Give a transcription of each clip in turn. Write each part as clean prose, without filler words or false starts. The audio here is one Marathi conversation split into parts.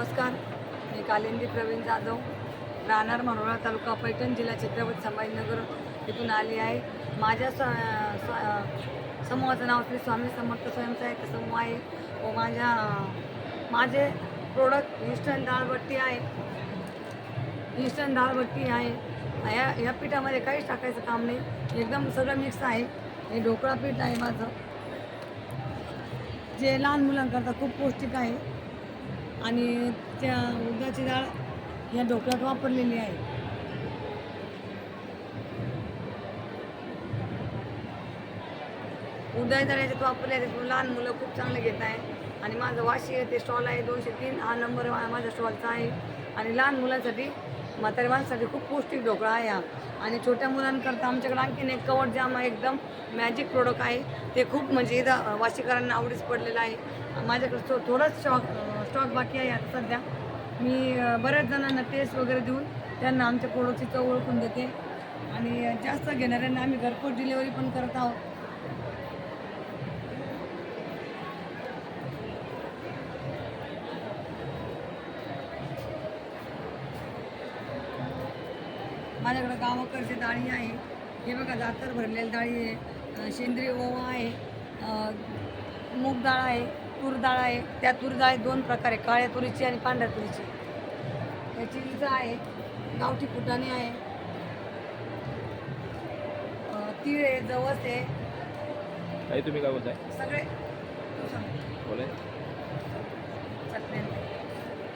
नमस्कार, मी कालिंदी प्रवीण जाधव, राहणार मनोरा, तालुका पैठण, जिल्हा छत्रपती संभाजीनगर इथून आली आहे. माझ्या समूहाचं नाव श्री स्वामी समर्थ स्वयंसहाय्यता समूह आहे व माझे प्रोडक्ट इन्स्टंट डाळबट्टी आहे. या पिठामध्ये काहीच टाकायचं काम नाही, एकदम सगळं मिक्स आहे. हे ढोकळा पीठ आहे माझं, जे लहान मुलांकरता खूप पौष्टिक आहे आणि त्या उडदाची डाळ या ढोकळ्यात वापरलेली आहे. उडदाची डाळ याच्यात वापरली आहे, त्याच्यामुळे लहान मुलं खूप चांगले घेत आहे. आणि माझं वाशी ते स्टॉल आहे 203, हा नंबर माझ्या स्टॉलचा आहे. आणि लहान मुलांसाठी, म्हातारी माणसासाठी खूप पौष्टिक ढोकळा आहे हा. आणि छोट्या मुलांकरता आमच्याकडे आणखीन एक कवट जाम आहे, एकदम मॅजिक प्रोडक्ट आहे. ते खूप म्हणजे इथं वाशीकरांना आवडीच पडलेलं आहे. माझ्याकडे थोडाच स्टॉक बाकी आहे आता सध्या. मी बऱ्याच जणांना टेस्ट वगैरे देऊन त्यांना आमच्या प्रोडक्टची चव ओळखून देते. आणि जास्त घेणाऱ्यांना आम्ही घरपोच डिलेवरी पण करत आहोत. माझ्याकडे गावाकडची डाळी आहे. हे बघा, जातर भरलेली डाळी आहे, सेंद्रिय ओवा आहे, मूग डाळ आहे, तूर डाळ आहे. त्या तूर डाळी 2 प्रकार आहे, काळ्या तुरीची आणि पांढऱ्या तुरीची. त्याची इजा आहे, गावठी फुटाणे आहे, तीळ आहे, जवस आहे. ताई तुम्ही काय बोलताय? सगळे बोला. चटण्या.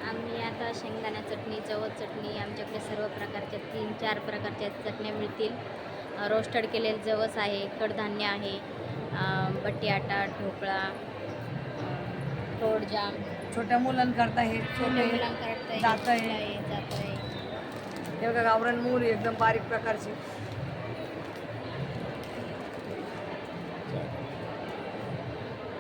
आम्ही आता शेंगदाणा चटणी, जवस चटणी, आमच्याकडे सर्व प्रकारच्या 3-4 प्रकारच्या चटण्या मिळतील. रोस्टेड केलेलं जवस आहे, कडधान्य आहे, बटाटा, ढोकळा, तोडजाम. छोट्या मुलांकरता हे छोट्या मुलांकरता जातं आहे. जात आहे. हे बघा, गावरान मूळ एकदम बारीक प्रकारची.